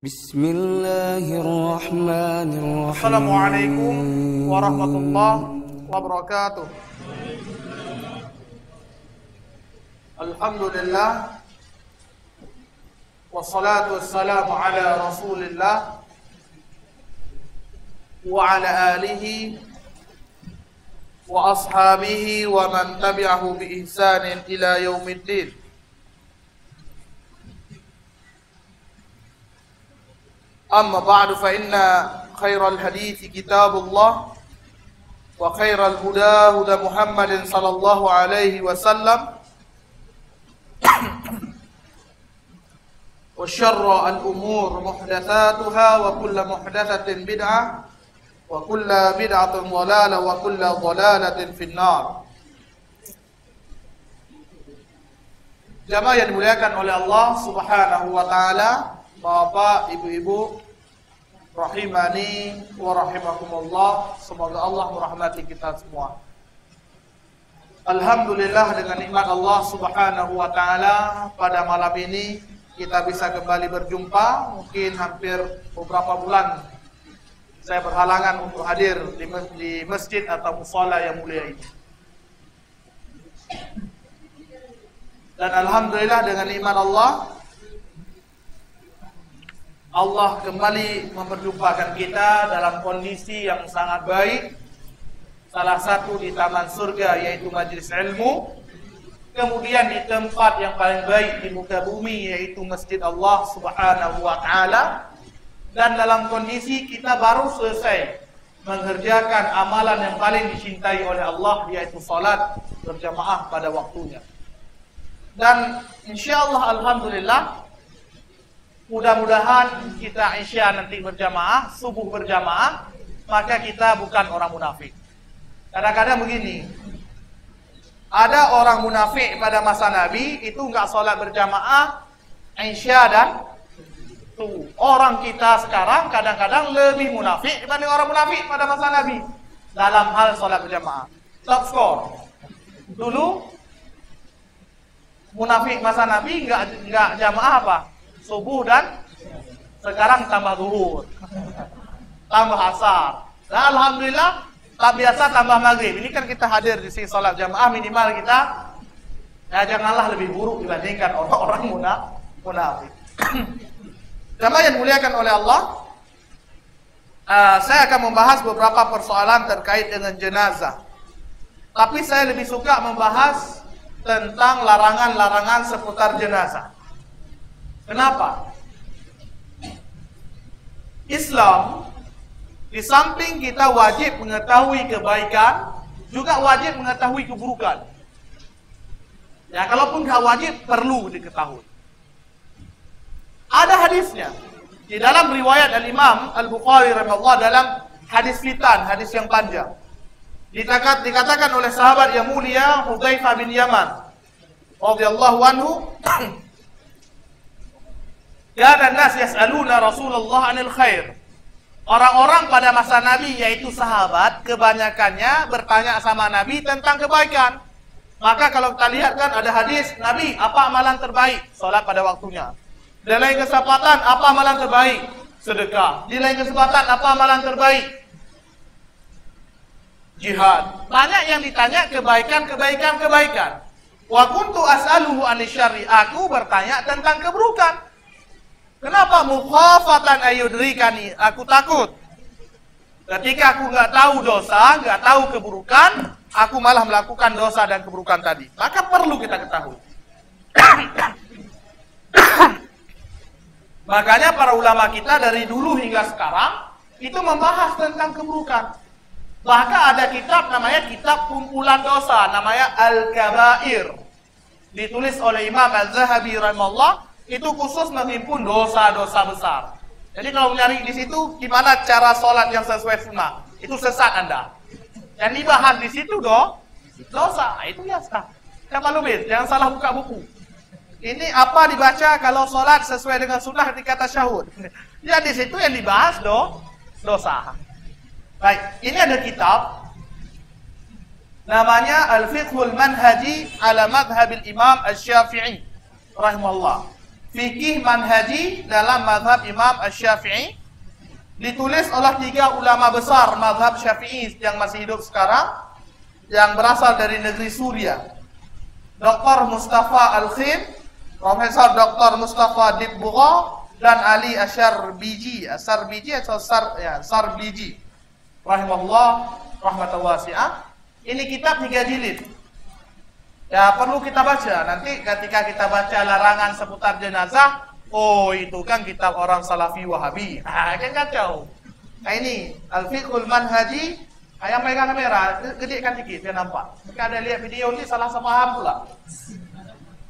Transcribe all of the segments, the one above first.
Bismillahirrahmanirrahim. Assalamualaikum warahmatullahi wabarakatuh. Alhamdulillah, wassalatu wassalamu ala rasulillah wa ala alihi wa ashabihi wa man tabi'ahu bi ihsanin ila yaumiddin. Amma ba'du, fa inna khairal hadithi kitabullah wa khairal huda huda Muhammadin sallallahu alaihi wasallam wa syarra al-umur muhdatsatuha wa kullu muhdatsatin bid'ah wa kullu bid'atin dhalalah wa kullu dhalalatin finnar. Jamaah yang dimuliakan oleh Allah Subhanahu wa taala, Bapak, Ibu-ibu, rahimani wa rahimakumullah, semoga Allah merahmati kita semua. Alhamdulillah, dengan nikmat Allah Subhanahu wa taala, pada malam ini kita bisa kembali berjumpa. Mungkin hampir beberapa bulan saya berhalangan untuk hadir di masjid atau mushola yang mulia ini. Dan alhamdulillah, dengan nikmat Allah kembali memperjumpakan kita dalam kondisi yang sangat baik. Salah satu di taman surga, yaitu majelis ilmu. Kemudian di tempat yang paling baik di muka bumi, yaitu masjid Allah Subhanahu wa ta'ala. Dan dalam kondisi kita baru selesai mengerjakan amalan yang paling dicintai oleh Allah, yaitu salat berjamaah pada waktunya. Dan insyaallah, alhamdulillah, mudah-mudahan kita isya nanti berjamaah, subuh berjamaah, maka kita bukan orang munafik. Kadang-kadang begini, ada orang munafik pada masa Nabi, itu enggak sholat berjamaah, isya dan subuh. Orang kita sekarang kadang-kadang lebih munafik dibanding orang munafik pada masa Nabi dalam hal sholat berjamaah. Top score. Dulu munafik masa Nabi enggak jamaah apa? Subuh, dan sekarang tambah zuhur, tambah asar. Nah, alhamdulillah, tak biasa tambah maghrib. Ini kan kita hadir di sini sholat jamaah, minimal kita janganlah lebih buruk dibandingkan orang-orang munafik. Jamaah yang dimuliakan oleh Allah, saya akan membahas beberapa persoalan terkait dengan jenazah. Tapi saya lebih suka membahas tentang larangan-larangan seputar jenazah. Kenapa? Islam, di samping kita wajib mengetahui kebaikan, juga wajib mengetahui keburukan. Ya, kalaupun tidak wajib, perlu diketahui. Ada hadisnya. Di dalam riwayat Al-Imam Al-Bukhari rahimahullah, dalam hadis fitan, hadis yang panjang, dikatakan oleh sahabat yang mulia Hudzaifah bin Yaman radhiyallahu anhu, kana an-nas yas'aluna Rasulullah 'anil khair. Orang-orang pada masa Nabi, yaitu sahabat, kebanyakannya bertanya sama Nabi tentang kebaikan. Maka kalau kita lihat kan ada hadis, Nabi, apa amalan terbaik? Salat pada waktunya. Di lain kesempatan, apa amalan terbaik? Sedekah. Di lain kesempatan, apa amalan terbaik? Jihad. Banyak yang ditanya kebaikan. Wa kuntu as'aluhu 'anil syarri. Aku bertanya tentang keburukan. Kenapa? Mukhafatan ayudrikani, aku takut ketika aku nggak tahu dosa, nggak tahu keburukan, aku malah melakukan dosa dan keburukan tadi. Maka perlu kita ketahui. Makanya para ulama kita dari dulu hingga sekarang itu membahas tentang keburukan. Bahkan ada kitab namanya kitab kumpulan dosa, namanya Al-Kabair, ditulis oleh Imam Al-Zahabi rahimahullah. Itu khusus menghimpun dosa-dosa besar. Jadi kalau nyari di situ gimana cara sholat yang sesuai sunnah, itu sesat Anda. Yang dibahas di situ dosa, itu ya sah. Kamu lupa, jangan salah buka buku. Ini apa dibaca kalau sholat sesuai dengan sunnah ketika tasyahud. Ya di situ yang dibahas dosa. Baik, ini ada kitab namanya Al-Fiqhul Manhaji ala Madhabil Imam Asy-Syafi'i rahimahullah. Fikih Manhaji dalam mazhab Imam Asy-Syafi'i, ditulis oleh 3 ulama besar mazhab Syafi'i yang masih hidup sekarang, yang berasal dari negeri Suriah. Dr. Mustafa Al-Khin, Profesor Dr. Mustafa Dibbugha, dan Ali Asyarbiji atau Sarbiji rahimahullah rahmatan wasi'ah. Ini kitab 3 jilid. Ya, perlu kita baca. Nanti ketika kita baca larangan seputar jenazah, oh itu kan kitab orang Salafi Wahabi. Kan kacau. Nah ini Al-Fiqhul Manhaji. Yang pegang kamera, gedekan dikit biar nampak. Jika ada lihat video ini salah paham pula.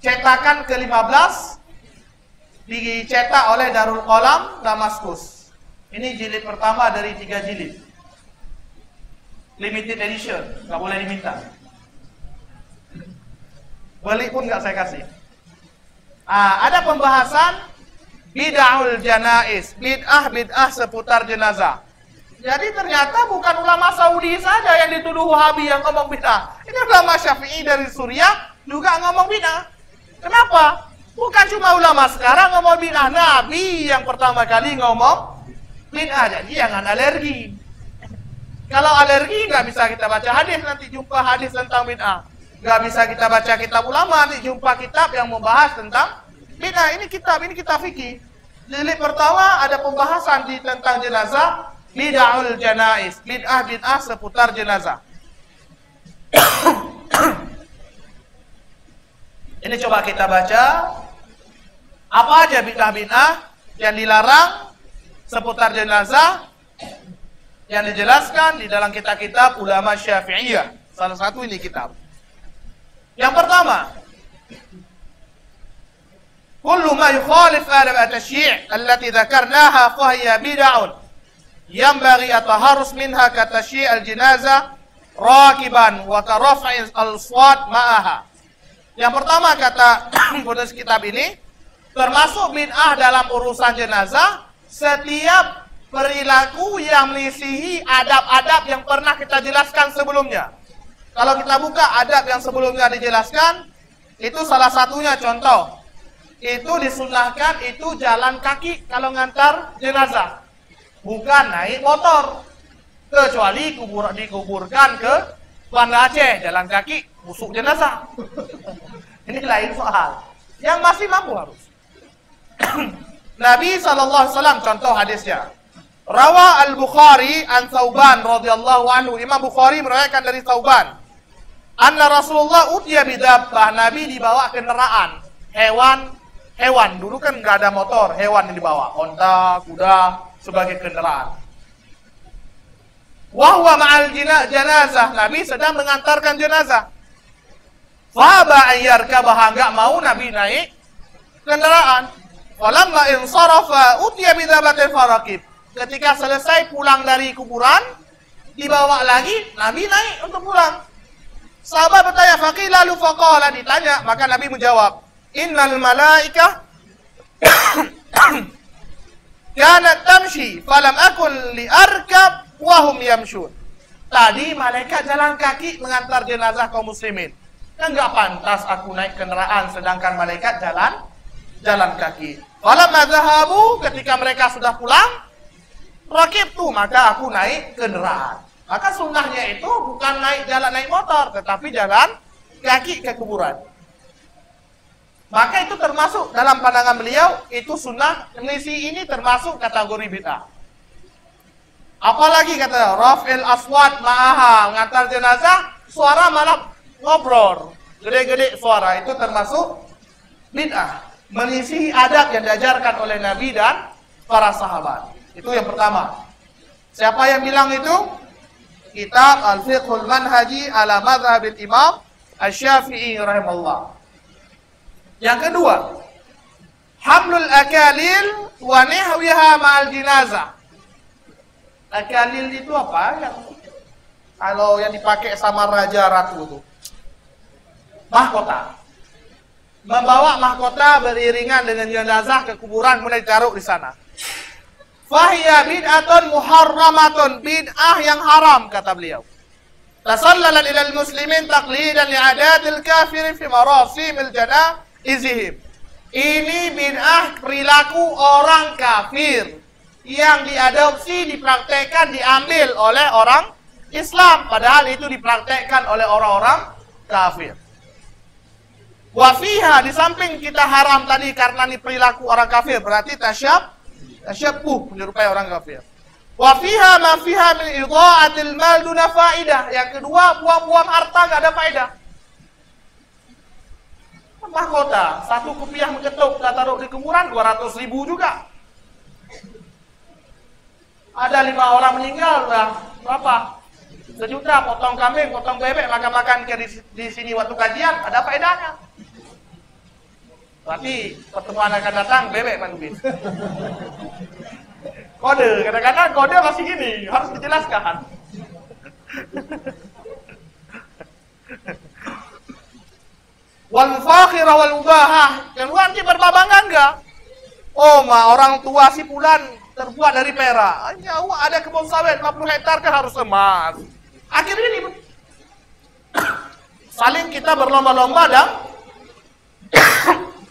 Cetakan ke-15 dicetak oleh Darul Qalam Damaskus. Ini jilid pertama dari 3 jilid. Limited edition, nggak boleh diminta. Beli pun nggak saya kasih. Ada pembahasan bid'ahul janaiz, bid'ah seputar jenazah. Jadi ternyata bukan ulama Saudi saja yang dituduh Wahabi yang ngomong bid'ah. Ini ulama Syafi'i dari Suriah juga ngomong bid'ah. Kenapa? Bukan cuma ulama sekarang ngomong bid'ah, Nabi yang pertama kali ngomong bid'ah. Jadi jangan alergi. Kalau alergi nggak bisa kita baca hadis, nanti jumpa hadis tentang bid'ah. Nggak bisa kita baca kitab ulama, nanti jumpa kitab yang membahas tentang bid'ah. Ini kitab fikih. Jilid pertama ada pembahasan tentang jenazah, bid'ahul janaiz, bid'ah seputar jenazah. Ini coba kita baca. Apa aja bid'ah yang dilarang seputar jenazah yang dijelaskan di dalam kitab-kitab ulama Syafi'iyah. Salah satu ini kitab. Yang pertama, kullu ma yukhalif adab at-tashyi' allati dzakarnaha fa hiya bid'ah yanbaghi at-taharrus minha ka tashyi' al-janazah rakiban wa ka raf'i al-aswat ma'aha. Yang pertama kata penulis kitab ini, termasuk bid'ah dalam urusan jenazah setiap perilaku yang melisihi adab-adab yang pernah kita jelaskan sebelumnya. Kalau kita buka adab yang sebelumnya dijelaskan, itu salah satunya contoh. Itu disunahkan itu jalan kaki kalau ngantar jenazah. Bukan naik motor. Kecuali dikuburkan ke Banda Aceh, jalan kaki, busuk jenazah. Ini lain soal. Yang masih mampu harus. Nabi SAW contoh hadisnya. Rawa Al-Bukhari an Thauban radhiyallahu anhu. Imam Bukhari meriwayatkan dari Thauban. Anna Rasulullah utiya bidabbah, Nabi dibawa kendaraan, hewan. Dulu kan nggak ada motor, hewan yang dibawa, onta, kuda sebagai kendaraan. Wa huwa ma'al janazah, Nabi sedang mengantarkan jenazah. Faba ayyarkabah, enggak mau Nabi naik kendaraan. Falamma insarafa utiya bidabbatin farakib. Ketika selesai pulang dari kuburan, dibawa lagi, Nabi naik untuk pulang. Sahabat bertanya, faqila lu faqala, ditanya, maka Nabi menjawab, innal malaikah kanat tamshi falam akun liarkab wa hum yamshun. Tadi malaikat jalan kaki mengantar jenazah kaum muslimin. Kan enggak pantas aku naik kendaraan sedangkan malaikat jalan kaki. Falamma dhahabu, ketika mereka sudah pulang, rakibtu, maka aku naik kendaraan. Maka sunnahnya itu bukan naik motor, tetapi jalan kaki ke kuburan. Maka itu termasuk dalam pandangan beliau, itu sunnah. Mengisi ini termasuk kategori bid'ah. Apalagi kata raf'il aswat ma'aha, mengantar jenazah, suara malah ngobrol, gede-gede suara, itu termasuk bid'ah. Mengisi adab yang diajarkan oleh Nabi dan para sahabat. Itu yang pertama. Siapa yang bilang itu? Kitab Al-Fiqhul Manhaji ala Madhabil Imam Asy-Syafi'i rahimahullah. Yang kedua, hamlul akalil wa nihwiha ma'al jinazah. Akalil itu apa? Kalau yang dipakai sama raja ratu itu. Mahkota. Membawa mahkota beriringan dengan jenazah ke kuburan kemudian ditaruh di sana. Fahiya bid'atun muharramatun, bid'ah yang haram kata beliau. Tasallalan ilal muslimin taqlidan li'adatil kafirin fi marasimil janaizihim. Ini bid'ah perilaku orang kafir yang diadopsi, dipraktekkan, diambil oleh orang Islam, padahal itu dipraktekkan oleh orang-orang kafir. Wa fiha, di samping kita haram tadi karena ini perilaku orang kafir, berarti tasyabbuh, menyerupai orang kafir. Wa fiha ma fiha min idha'atil mal duna faidah. Yang kedua, buang-buang harta enggak ada faedah. Mahkota, satu kopiah mengetuk, kita taruh di kuburan 200.000 juga. Ada 5 orang meninggal, lah berapa? 1 juta, potong kambing, potong bebek, makan-makan di sini waktu kajian, ada faedahnya. Berarti pertemuan akan datang, bebek manubis. Kode, kadang-kadang kode masih gini, harus dijelaskan. Wal fakhira wal mubahah, yang luar nanti berbangga enggak? Oh, orang tua si fulan terbuat dari perak. Hanya ada kebun sawit 50 hektar kan harus emas. Akhirnya ini saling kita berlomba-lomba dan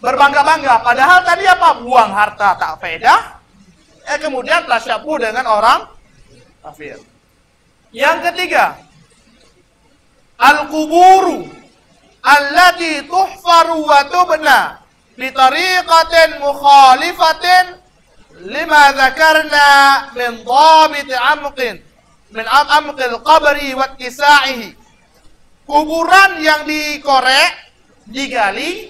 berbangga-bangga. Padahal tadi apa? Buang harta tak faedah. Kemudian tasyabbuh dengan orang kafir. Yang ketiga, al-quburu allati tuhfaru wa tubna bi tariqatin mukhalifatin lima dzakarna min dhabit amqin min amqil qabri wa ittisa'ihi. Kuburan yang dikorek, digali,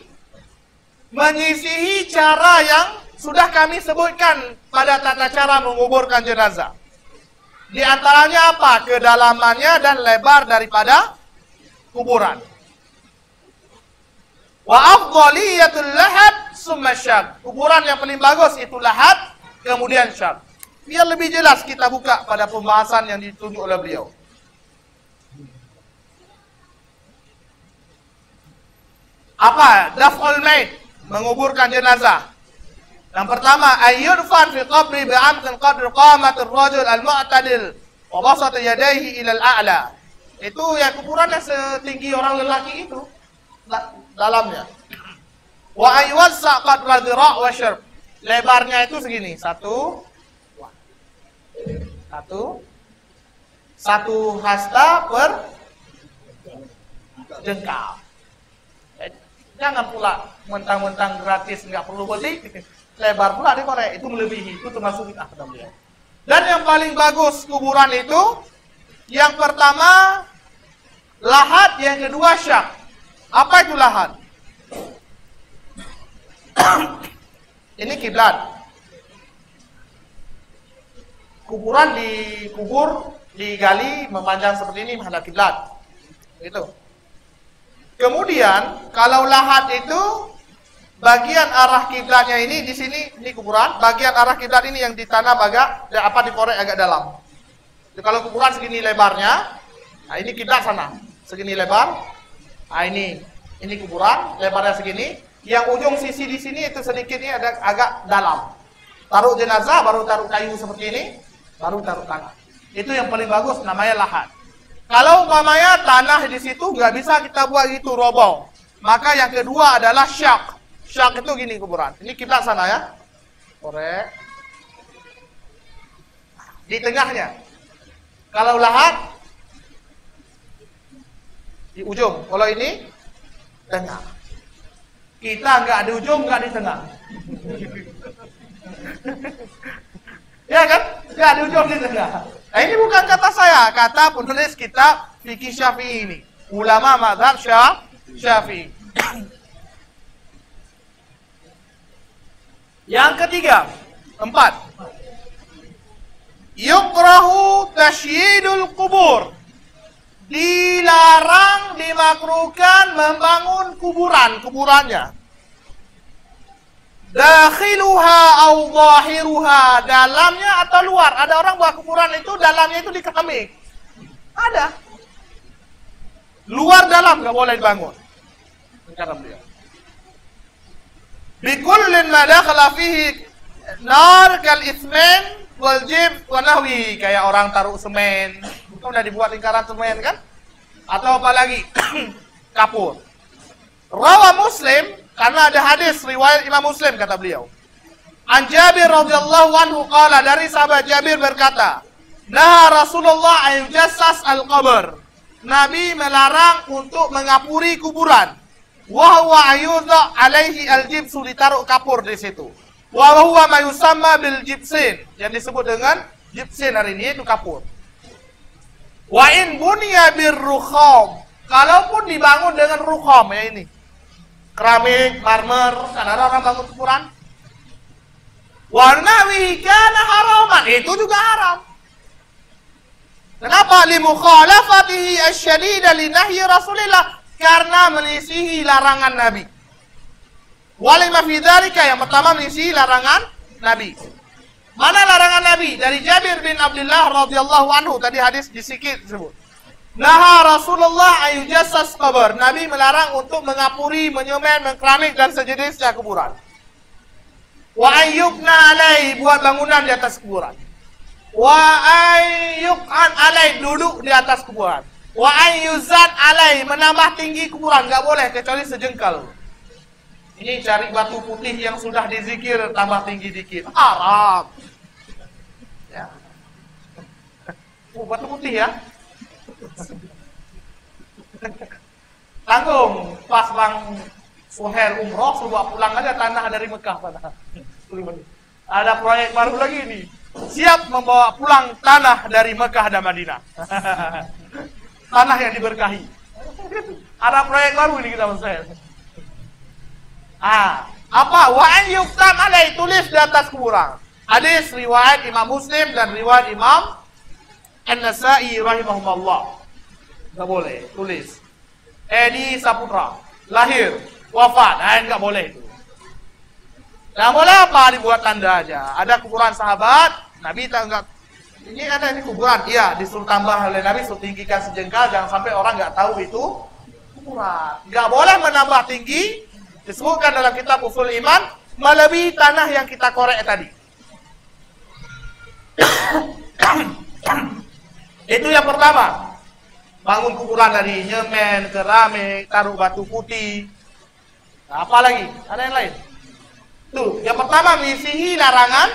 menyisihi cara yang sudah kami sebutkan pada tata cara menguburkan jenazah. Di antaranya apa? Kedalamannya dan lebar daripada kuburan. Wa afdaliyatul lahad summa syaq. Kuburan yang paling bagus itu lahad, kemudian syaq. Biar lebih jelas kita buka pada pembahasan yang ditunjuk oleh beliau. Apa? Daf'ul mayt, menguburkan jenazah. Yang pertama, ayyurfan fi qabri bi'amqin qadr qamatir rajul al-mu'tadil wa basata yadayhi ila al-a'la. Itu yang kuburannya setinggi orang lelaki itu. Dalamnya. Wa aywassa qadra dhira' wa syarb. Lebarnya itu segini, satu hasta per jengkal. Jangan pula mentang-mentang gratis nggak perlu beli, lebar pula dikorek, itu melebihi, itu termasuk bid'ah kata beliau. Dan yang paling bagus kuburan itu, yang pertama lahad, yang kedua syak. Apa itu lahad? Ini kiblat. Kuburan dikubur, digali, memanjang seperti ini menghadap kiblat. Itu. Kemudian kalau lahad itu bagian arah kiblatnya ini di sini, ini kuburan, bagian arah kiblat ini yang ditanam agak dikorek agak dalam. Jadi, kalau kuburan segini lebarnya, nah ini kiblat sana, segini lebar. Nah ini kuburan, lebarnya segini. Yang ujung sisi di sini itu sedikitnya ada agak dalam. Taruh jenazah, baru taruh kayu seperti ini, baru taruh tanah. Itu yang paling bagus, namanya lahad. Kalau umpamanya tanah di situ nggak bisa kita buat gitu roboh, maka yang kedua adalah syak. Syak itu gini kuburan. Ini kiblat sana ya, korek di tengahnya. Kalau lahad di ujung, kalau ini tengah. Kita nggak di ujung, nggak di tengah. Ya kan? Nggak di ujung, di tengah. Nah, ini bukan kata saya, kata penulis kitab Fikih Syafi'i ini. Ulama mazhab Syafi'i. Yang ketiga, 4. Yukrahu tashyidul kubur. Dilarang, dimakruhkan membangun kuburannya. Dakhiluha au zahiruha, dalamnya atau luar. Ada orang buat kuburan itu dalamnya itu di keramik. Ada. Luar dalam nggak boleh dibangun. Kata beliau. Bikullin ma dakhala fihi nar kal itsman wal jib wa nahwi, kayak orang taruh semen. Udah dibuat lingkaran semen kan? Atau apalagi kapur. Rawa Muslim Karena ada hadis riwayat Imam Muslim kata beliau. An Jabir radhiyallahu anhu qala, dari sahabat Jabir berkata, "Naha Rasulullah ayujassas al-qabr." Nabi melarang untuk mengapuri kuburan. Wa huwa ayudha alaihi al-jibsu, ditaruh kapur di situ. Wa huwa ma yusamma bil jibsin, yang disebut dengan jibsin hari ini itu kapur. Wa in bunya bir rukham, kalaupun dibangun dengan rukham, ya ini keramik, marmer, kan ada orang bangun kuburan. Warnawi kana haraman, itu juga haram. Kenapa? Limukhalafatihi asyadida li nahyi Rasulillah, karena melisihi larangan Nabi. Walima fi dzalika, yang pertama melisihi larangan Nabi. Mana larangan Nabi? Dari Jabir bin Abdullah radhiyallahu anhu, tadi hadis disikit disebut. Naha Rasulullah ayujassas qabr. Nabi melarang untuk mengapuri, menyemen, mengkeramik dan sejenisnya kuburan. Wa ayyubna alai, buat bangunan di atas kuburan. Wa ayyukan alai, duduk di atas kuburan. Wa ayyuzan alai, menambah tinggi kuburan, enggak boleh kecuali sejengkal. Ini cari batu putih yang sudah dizikir, tambah tinggi dikit, haram. Ya. Batu putih ya. Tanggung, pas Bang Suher umroh, suruh pulang aja tanah dari Mekah. Ada proyek baru lagi nih, siap membawa pulang tanah dari Mekah dan Madinah. Tanah yang diberkahi. Ada proyek baru ini kita Suher. Apa? Wa an yuktam alai, tulis di atas kuburan. Hadis riwayat Imam Muslim dan riwayat Imam An-Nasa'i rahimahumullah. Enggak boleh tulis Edi Saputra, lahir, wafat, enggak boleh itu. Enggak boleh apa? Dibuat tanda aja. Ada kuburan sahabat, Nabi enggak, ini ada ini kuburan, iya, disuruh tambah oleh Nabi, suruh tinggikan sejengkal, jangan sampai orang enggak tahu itu kuburan. Enggak boleh menambah tinggi, disebutkan dalam kitab Ushul Iman, melebihi tanah yang kita korek tadi. Itu yang pertama. Bangun kuburan dari nyemen, keramik, taruh batu putih. Nah, apa lagi? Ada yang lain? Tuh, yang pertama melisihi larangan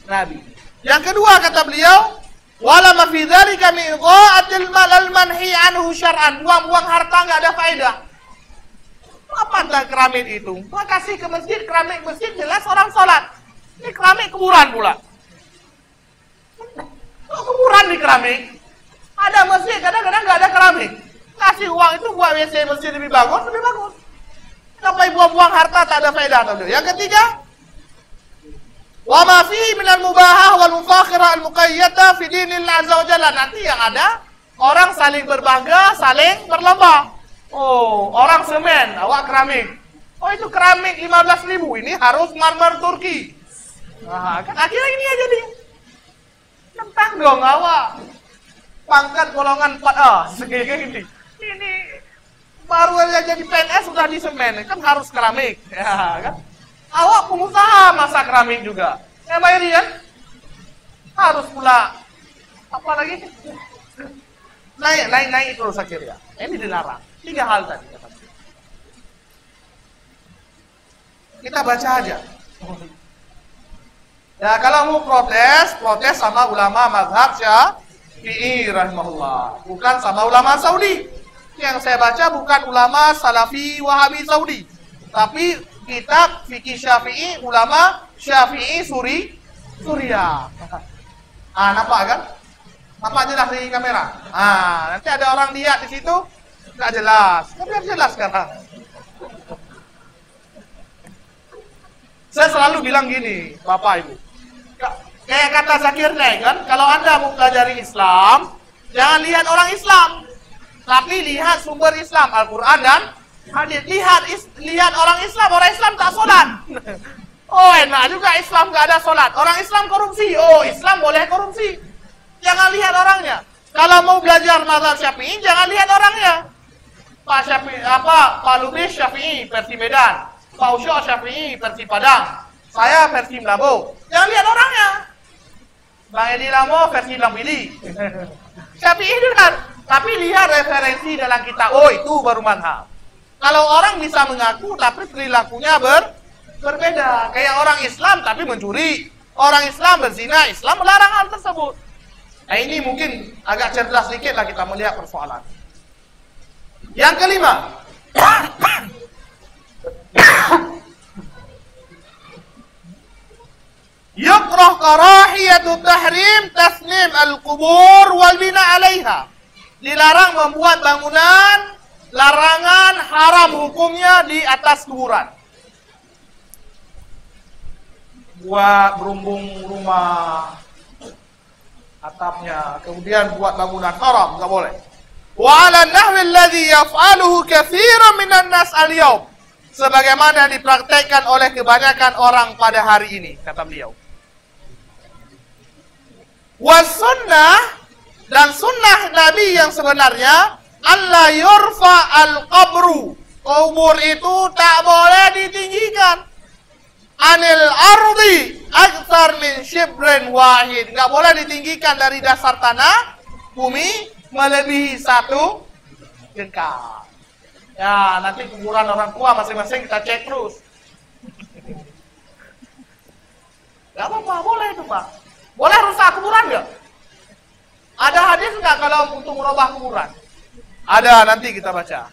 Nabi. Yang kedua kata beliau, wala ma fi dzalika min dha'atil mal al manhi anhu syar'an. Buang-buang harta enggak ada faedah. Apa tentang keramik itu? Gua kasih ke masjid, keramik masjid jelas orang sholat. Ini keramik kuburan pula. Kuburan di keramik. Ada masjid, kadang-kadang nggak ada keramik. Kasih uang itu buat WC masjid lebih bagus, lebih bagus. Sampai buang-buang harta tak ada faedah. Yang ketiga, wa ma fihi minal mubahah wal mufakhirah al muqayyada fi dinillah azza wa jalla. Nanti yang ada orang saling berbangga, saling berlomba. Oh, orang semen, awak keramik. Oh, itu keramik 15.000, ini harus marmer Turki. Nah, kan akhirnya ini aja nih. Tentang dong awak. Pangkat golongan 4A. Ini baru aja jadi PNS sudah di semen, kan harus keramik. Ya, kan? Awak pengusaha masa keramik juga. Yang bayari kan? Harus pula apa lagi? Naik terus akhirnya. Ini dilarang. 3 hal tadi. Kita baca aja. Ya, kalau mau protes sama ulama mazhab Syafi'i rahimahullah, bukan sama ulama Saudi. Yang saya baca bukan ulama Salafi Wahabi Saudi, tapi kitab fikih Syafi'i, ulama Syafi'i Suriah. Nampak kan? Nampak jelas di kamera. Nanti ada orang lihat di situ nggak jelas. Biar jelas sekarang. Saya selalu bilang gini, Bapak Ibu. Kayak kata Zakir Naik kan, kalau Anda mau pelajari Islam, jangan lihat orang Islam, tapi lihat sumber Islam, Al-Quran dan hadis. Lihat orang Islam tak sholat. Oh, enak juga Islam nggak ada sholat. Orang Islam korupsi. Oh, Islam boleh korupsi. Jangan lihat orangnya. Kalau mau belajar mazhab Syafi'i, jangan lihat orangnya. Pak Lubis Syafi'i versi Medan, Pak Usyo Syafi'i versi Padang, saya versi Mlabo. Jangan lihat orangnya. Bang Edi Lamo versi Lambili. Syafi'i dengar, tapi lihat referensi dalam kitab. Oh, itu baru mazhab. Kalau orang bisa mengaku tapi perilakunya berbeda. Kayak orang Islam tapi mencuri. Orang Islam berzina, Islam melarang hal tersebut. Nah ini mungkin agak cerdas sedikit lah kita melihat persoalan. Yang kelima, yukrah karahiyatu tahrim tasnim al-qubur wal bina 'alaiha. Dilarang membuat bangunan, larangan haram hukumnya di atas kuburan. Buat berumbung rumah atapnya, kemudian buat bangunan haram, enggak boleh. Wa 'ala an-nahwi alladhi yaf'aluhu katsiran minan nas al-yawm. Sebagaimana dipraktikkan oleh kebanyakan orang pada hari ini, kata beliau. Was sunnah, dan sunnah Nabi yang sebenarnya, Allah yurfa al-qabru. Kubur itu tak boleh ditinggikan. Anil ardi aktsar min shibrin wahid. Enggak boleh ditinggikan dari dasar tanah bumi melebihi 1 jengkal. Ya, nanti kuburan orang tua masing-masing kita cek terus. Enggak apa-apa, boleh itu, Pak. Boleh rusak kuburan enggak? Ada hadis enggak kalau untuk merubah kuburan? Ada, nanti kita baca.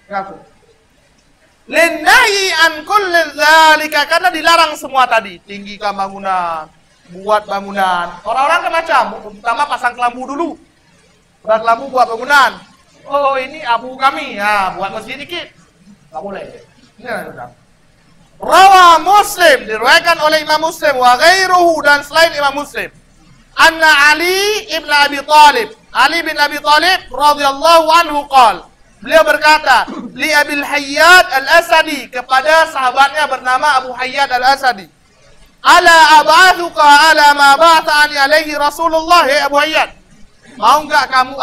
Ngaku. Linnahi an kulli dzalika, karena dilarang semua tadi. Tinggikan bangunan, buat bangunan. Orang-orang kan macam, pertama pasang kelambu dulu. Buat kelambu buat bangunan. Oh, ini abu kami. Ya, buat masjid dikit. Enggak boleh. Ini ada. Rawa Muslim, diriwayatkan oleh Imam Muslim wa ghairuhu, dan selain Imam Muslim. Anna Ali ibn Abi Talib, Ali bin Abi Talib radhiyallahu anhu qala, beliau berkata, li Abil Hayyad al-Asadi, kepada sahabatnya bernama Abu Hayyad al-Asadi, ala ab'athuka ala ma ba'athani alaihi Rasulullah. Ya Abu Hayyad, mau enggak kamu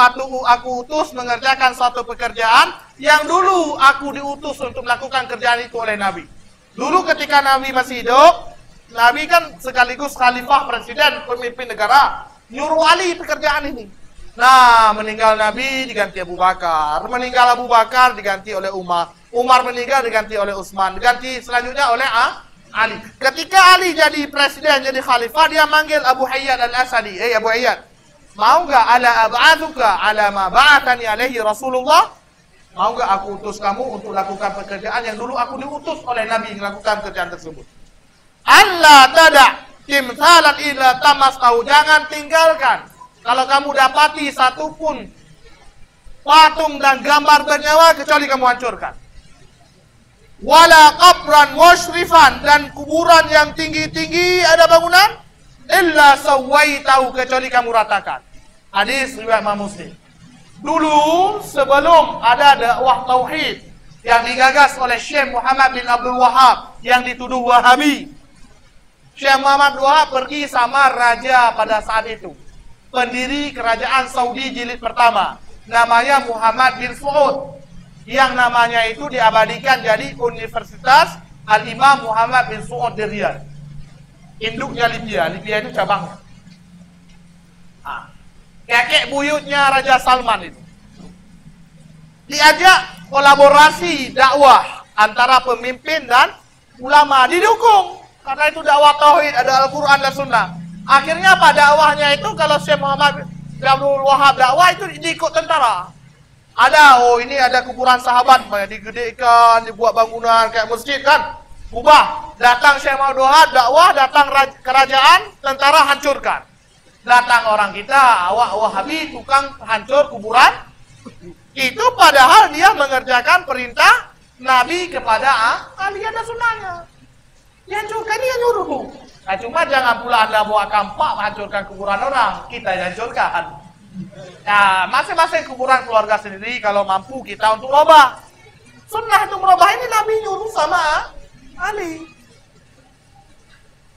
aku utus mengerjakan suatu pekerjaan yang dulu aku diutus untuk melakukan kerjaan itu oleh Nabi. Dulu ketika Nabi masih hidup, Nabi kan sekaligus khalifah, presiden, pemimpin negara, nyuruh Ali pekerjaan ini. Nah, meninggal Nabi diganti Abu Bakar, meninggal Abu Bakar diganti oleh Umar, Umar meninggal diganti oleh Utsman, diganti selanjutnya oleh Ali. Ketika Ali jadi presiden, jadi khalifah, dia manggil Abu Hayyad al-Asadi, Abu Hayyad, mau enggak ala ab'athuka ala ma ba'athani alaihi Rasulullah? Mau enggak aku utus kamu untuk lakukan pekerjaan yang dulu aku diutus oleh Nabi melakukan kerjaan tersebut? Allah tada timthalan illa tamastahu, jangan tinggalkan. Kalau kamu dapati satu pun patung dan gambar bernyawa, kecuali kamu hancurkan. Wala qabran musyrifan, dan kuburan yang tinggi-tinggi ada bangunan, illa sawaitahu, kecuali kamu ratakan. Hadis riwayat Imam Muslim. Dulu sebelum ada dakwah tauhid yang digagas oleh Syekh Muhammad bin Abdul Wahab yang dituduh Wahabi, Syekh Muhammad bin Wahab pergi sama raja pada saat itu, pendiri kerajaan Saudi jilid pertama, namanya Muhammad bin Saud, yang namanya itu diabadikan jadi Universitas Al-Imam Muhammad bin Saud di Riyadh. Induknya Libya, Libya itu cabangnya. Kakek buyutnya Raja Salman itu. Diajak kolaborasi dakwah antara pemimpin dan ulama, didukung. Karena itu dakwah tauhid, ada Al-Quran dan Sunnah. Akhirnya apa dakwahnya itu, kalau Syekh Muhammad bin Abdul Wahab dakwah itu diikut tentara. Ada, ini ada kuburan sahabat, digedekan, dibuat bangunan kayak masjid kan. Ubah, datang Syekh Muhammad bin Wahab dakwah, datang kerajaan, tentara hancurkan. Datang orang kita, awak Wahabi, tukang hancur kuburan. Itu padahal dia mengerjakan perintah Nabi kepada Ali dan sunnahnya. Dihancurkan, dia nyuruh. Nah, cuma jangan pula Anda bawa kampak menghancurkan kuburan orang, kita yang hancurkan. Nah, masing-masing kuburan keluarga sendiri, kalau mampu kita untuk robah. Sunnah itu merubah ini Nabi nyuruh sama Ali.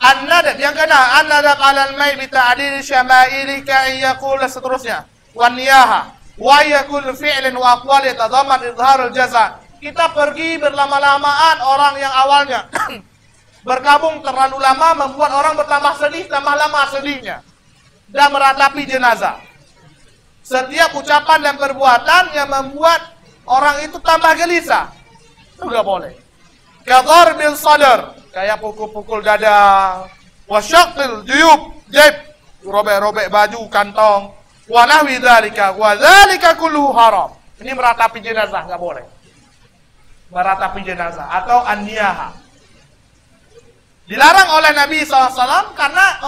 An-nadab, yang kena an-nadab 'alal mayt bi ta'dil syama'ili ka yaqul, seterusnya. Wan niyaha wa yakul fi'lin wa aqwal yatadamman izharul jaza. Kita pergi berlama-lamaan, orang yang awalnya berkabung terlalu lama membuat orang bertambah sedih, tambah lama sedihnya, dan meratapi jenazah. Setiap ucapan dan perbuatan yang membuat orang itu tambah gelisah. Itu nggak boleh. Kadharbil sadar, kayak pukul-pukul dada. Wasyaqqil juyub, jaib, robek-robek baju, kantong. Wa nahwi dzalika, wa dzalika kulluhu haram. Ini meratapi jenazah, nggak boleh. Meratapi jenazah atau an-niyaha. Dilarang oleh Nabi SAW karena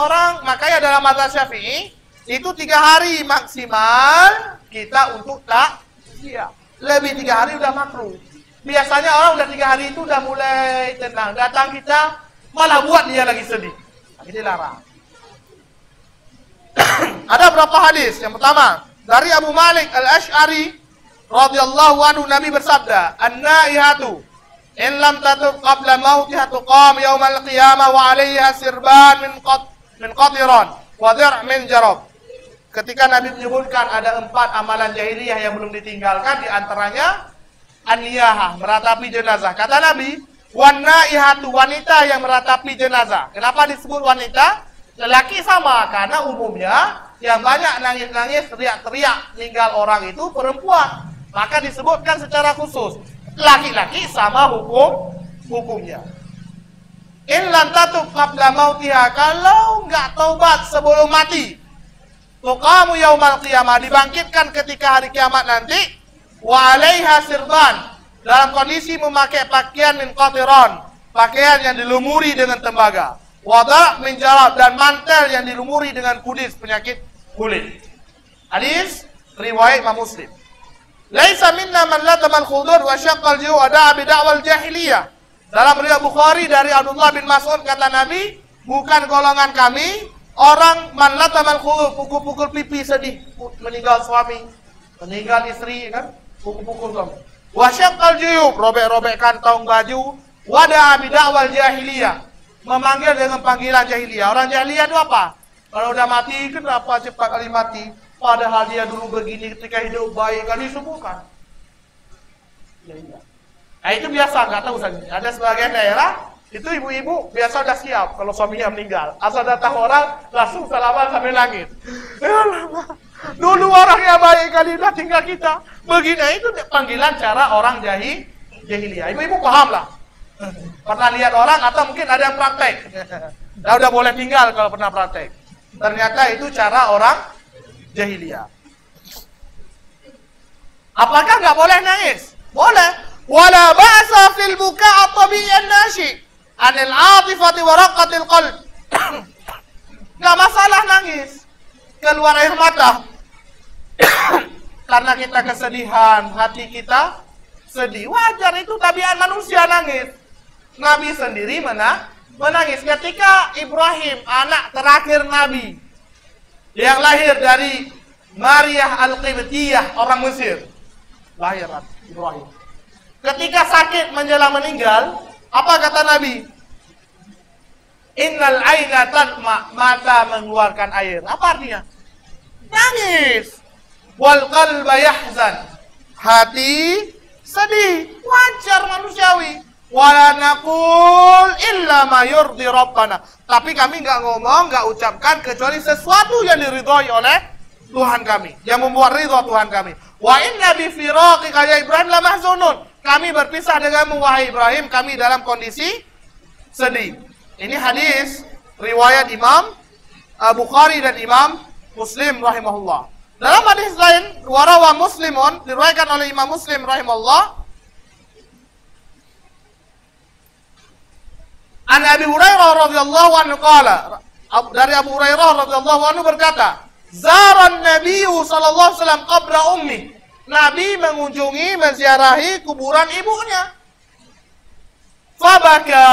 makanya dalam mazhab Syafi'i itu 3 hari maksimal kita untuk takziah. Lebih 3 hari udah makruh. Biasanya orang udah 3 hari itu udah mulai tenang. Datang kita malah buat dia lagi sedih. Ini dilarang. Ada berapa hadis? Yang pertama dari Abu Malik Al-Asy'ari radhiyallahu anhu, Nabi bersabda, "An-naihatu in lam tatub qabla mautiha tuqam yaumal qiyamah wa 'alayha sirban min qatiran wa dir' min jarab." Ketika Nabi menyebutkan ada 4 amalan jahiliyah yang belum ditinggalkan, di antaranya an-niyahah, meratapi jenazah. Kata Nabi, wan-naihatu, wanita yang meratapi jenazah. Kenapa disebut wanita? Lelaki sama, karena umumnya yang banyak nangis-nangis, teriak-teriak tinggal orang itu perempuan. Maka disebutkan secara khusus. Laki-laki sama hukumnya. In lam tatub qabla mautiha, kalau enggak taubat sebelum mati, tuqamu yaumal qiyamah, dibangkitkan ketika hari kiamat nanti. Wa 'alaiha sirban, dalam kondisi memakai pakaian min qatiran, pakaian yang dilumuri dengan tembaga. Wa dar' min jarab, dan mantel yang dilumuri dengan kudis, penyakit kulit. Hadis riwayat Imam Muslim. Laisa minna man latama al-khudur wa syaqqa al-ju' wa da'a bi da'wal jahiliyah. Dalam riwayat Bukhari dari Abdullah bin Mas'ud, kata Nabi, bukan golongan kami orang man latama al-khudur, pukul-pukul pipi sedih, meninggal suami, meninggal istri, kan? Pukul-pukul suami. Wa syaqqal juyub, robek-robek kantong baju. Wa da'a bi da'wal jahiliyah, memanggil dengan panggilan jahiliyah. Orang jahiliyah itu apa? Kalau udah mati, kenapa cepat kali mati? Padahal dia dulu begini ketika hidup baik, kan disembuhkan. Ya. Nah, itu biasa, nggak tahu saja. Ada sebagian daerah itu ibu-ibu biasa udah siap kalau suaminya meninggal. Asal datang orang langsung salaman sambil nangis. Dulu orangnya baik kali udah tinggal kita. Begini itu panggilan cara orang jahiliyah. Ibu-ibu paham lah. Pernah lihat orang atau mungkin ada yang praktek. Nah, udah boleh tinggal kalau pernah praktek. Ternyata itu cara orang jahiliyah. Apakah nggak boleh nangis? Boleh. Wala ba'sa fil buka' tabi'an nashi anil 'atifati wa raqqatil qalb. Nggak masalah nangis, keluar air mata karena kita kesedihan, hati kita sedih. Wajar, itu tabiat manusia nangis. Nabi sendiri menangis ketika Ibrahim, anak terakhir Nabi, yang lahir dari Maryah Al-Qibtiyah, orang Mesir, lahir Ibrahim. Ketika sakit menjelang meninggal, apa kata Nabi? Innal aina tadma, mata mengeluarkan air. Apa artinya? Nangis. Wal qalba yahzan, hati sedih. Wajar, manusiawi. Wala naqul illa ma yurdi rabbana. Tapi kami nggak ngomong, nggak ucapkan kecuali sesuatu yang diridhoi oleh Tuhan kami, yang membuat ridho Tuhan kami. Wa inna bi firaqika ya Ibrahim la mahzunun. Kami berpisah denganmu wahai Ibrahim, kami dalam kondisi sedih. Ini hadis riwayat Imam Bukhari dan Imam Muslim rahimahullah. Dalam hadis lain, warawa Muslimun, diriwayatkan oleh Imam Muslim rahimahullah, an Abi Hurairah radhiyallahu anhu qala, dari Abu Hurairah radhiyallahu anhu berkata, zaran Nabi sallallahu alaihi wasallam qabra ummi. Nabi mengunjungi, menziarahi kuburan ibunya. Fabaka,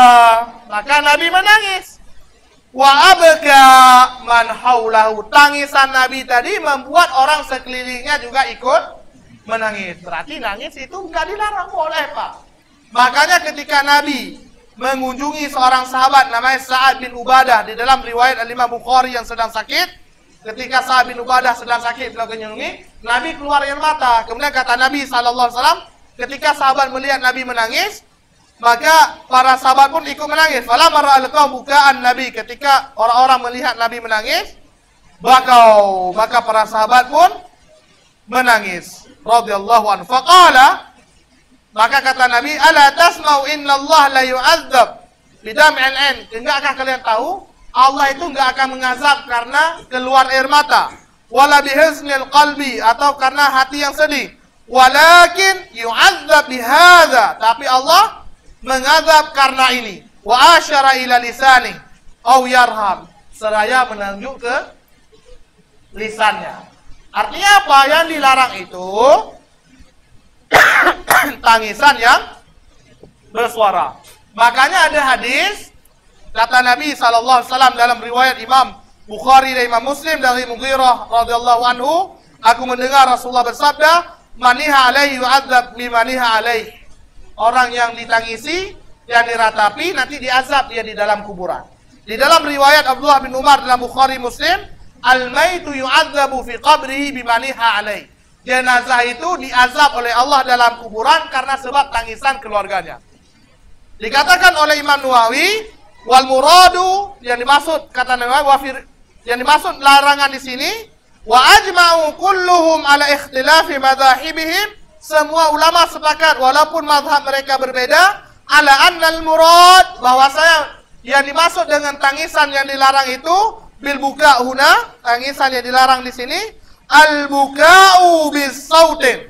maka Nabi menangis. Wa abka man haulahu, tangisan Nabi tadi membuat orang sekelilingnya juga ikut menangis. Berarti nangis itu enggak dilarang, boleh Pak. Makanya ketika Nabi mengunjungi seorang sahabat namanya Sa'ad bin Ubadah, di dalam riwayat Al-Imam Bukhari yang sedang sakit, ketika Sa'ad bin Ubadah sedang sakit, beliau mengunjungi, Nabi keluar air mata. Kemudian kata Nabi SAW, ketika sahabat melihat Nabi menangis, maka para sahabat pun ikut menangis. Falamma ra'al qaum bukaan Nabi, ketika orang-orang melihat Nabi menangis, maka para sahabat pun menangis. Radhiyallahu anhu. Faqala, Maka kata Nabi, ala tasma'u inna Allah la yu'adzab bidam'il ain. Enggakah kalian tahu Allah itu enggak akan mengazab karena keluar air mata, wala bihiznil qalbi, atau karena hati yang sedih. Walakin yu'adzab bihadza, tapi Allah mengazab karena ini. Wa asyara ila lisani au yarham, seraya menunjuk ke lisannya. Artinya apa? Yang dilarang itu tangisan yang bersuara. Makanya ada hadis kata Nabi SAW dalam riwayat Imam Bukhari dan Imam Muslim dari Mughirah radhiyallahu anhu, aku mendengar Rasulullah bersabda, maniha alaihi yu'adzab bimaniha alaihi. Orang yang ditangisi, yang diratapi, nanti diazab dia di dalam kuburan. Di dalam riwayat Abdullah bin Umar dalam Bukhari Muslim, al-maitu yu'adzabu fi qabrihi bimaniha alaihi. Jenazah itu diazab oleh Allah dalam kuburan karena sebab tangisan keluarganya. Dikatakan oleh Imam Nawawi, wal muradu, yang dimaksud kata Nawawi, yang dimaksud larangan di sini, wa ajma'u kulluhum ala ikhtilafi madzahibihim, semua ulama sepakat walaupun mazhab mereka berbeda, ala annal murad, bahwasanya yang dimaksud dengan tangisan yang dilarang itu bil buka huna, tangisan yang dilarang di sini, al buka'u bis sautin,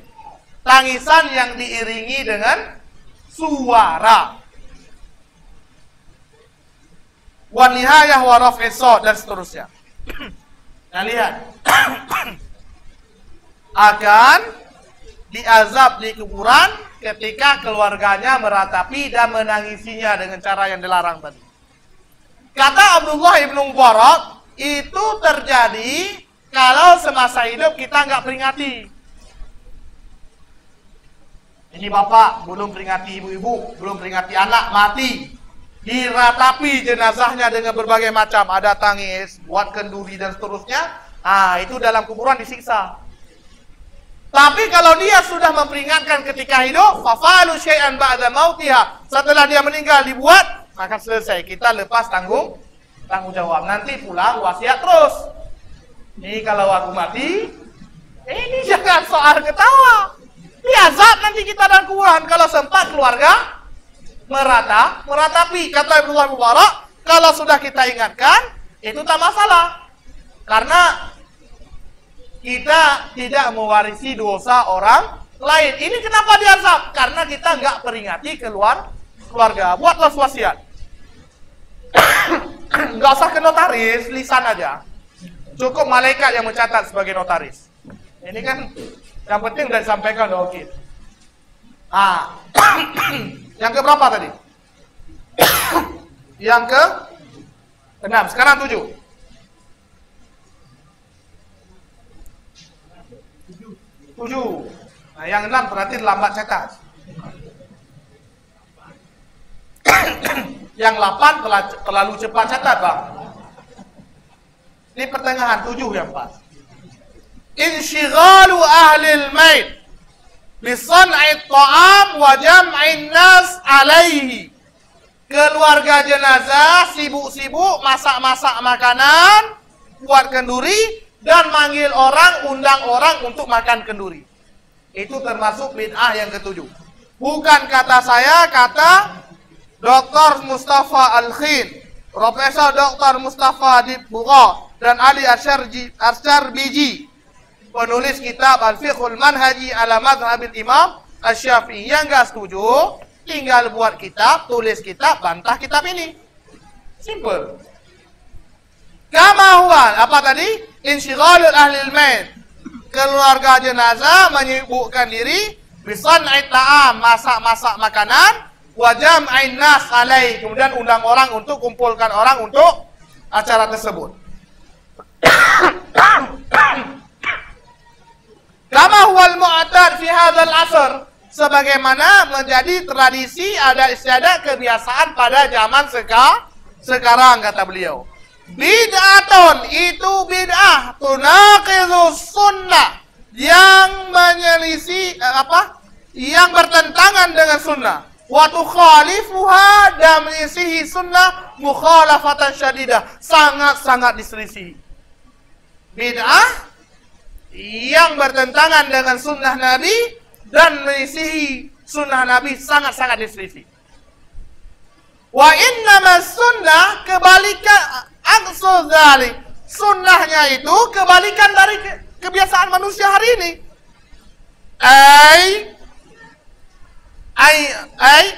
tangisan yang diiringi dengan suara. Wa nihayah wa raf'is shaut, dan seterusnya. Nah, lihat. Akan diazab di kuburan ketika keluarganya meratapi dan menangisinya dengan cara yang dilarang tadi. Kata Abdullah ibnu Mubarak, itu terjadi kalau semasa hidup kita nggak peringati. Ini bapak belum peringati ibu-ibu, belum peringati anak mati, diratapi jenazahnya dengan berbagai macam, ada tangis, buat kenduri dan seterusnya. Itu dalam kuburan disiksa. Tapi kalau dia sudah memperingatkan ketika hidup, fafalu syai'an ba'da mautiha, setelah dia meninggal dibuat, maka selesai, kita lepas tanggung jawab. Nanti pulang wasiat terus. Ini kalau aku mati, ini jangan soal ketawa. Diazab nanti kita dalam kuburan. Kalau sempat keluarga meratapi, kata Abdullah Mubarak, kalau sudah kita ingatkan, itu tak masalah. Karena kita tidak mewarisi dosa orang lain. Ini kenapa diazab? Karena kita nggak peringati keluarga. Buatlah wasiat. Nggak usah ke notaris, lisan aja. Cukup malaikat yang mencatat sebagai notaris. Ini kan yang penting udah disampaikan, udah oke. Yang ke berapa tadi? Yang ke 6. Sekarang 7. 7. Nah, yang 6 berarti lambat cetak. Yang 8 terlalu cepat catat, Bang. Ini pertengahan 7 yang pas. Insyighalu ahlil mait bisan'it ta'am wa jam'in nas alaihi. Keluarga jenazah sibuk-sibuk masak-masak makanan, buat kenduri, dan manggil orang, undang orang untuk makan kenduri. Itu termasuk bid'ah yang ke-7. Bukan kata saya, kata Dr. Mustafa Al-Khin, Profesor Dr. Mustafa Dibugha, dan Ali Asyarbiji, penulis kitab Al-Fiqhul Manhaji ala Madhhabil Imam Asy-Syafi'i. Yang gak setuju, tinggal buat kitab, tulis kitab, bantah kitab ini. Simple. Kama huwa, apa tadi? Insyighalul ahlil mait, keluarga jenazah menyibukkan diri bisan'it ta'am, masak-masak makanan, wa jam'in nas alai, kemudian undang orang untuk kumpulkan orang untuk acara tersebut. Kama huwal mu'tad fi hadzal asr, sebagaimana menjadi tradisi, ada istiadat, kebiasaan pada zaman sekarang, kata beliau. Bid'atun, itu bid'ah, tunaqizus sunnah, yang menyelisih yang bertentangan dengan sunnah. Wa tukhalifuha, dan menyelisihi sunnah mukhalafatan syadidah, sangat-sangat diselisihi. Bid'ah yang bertentangan dengan sunnah Nabi dan menyelisihi sunnah Nabi sangat-sangat diselisih. Wa innama sunnah kebalikan aqsa dzalik. Sunnahnya itu kebalikan dari kebiasaan manusia hari ini.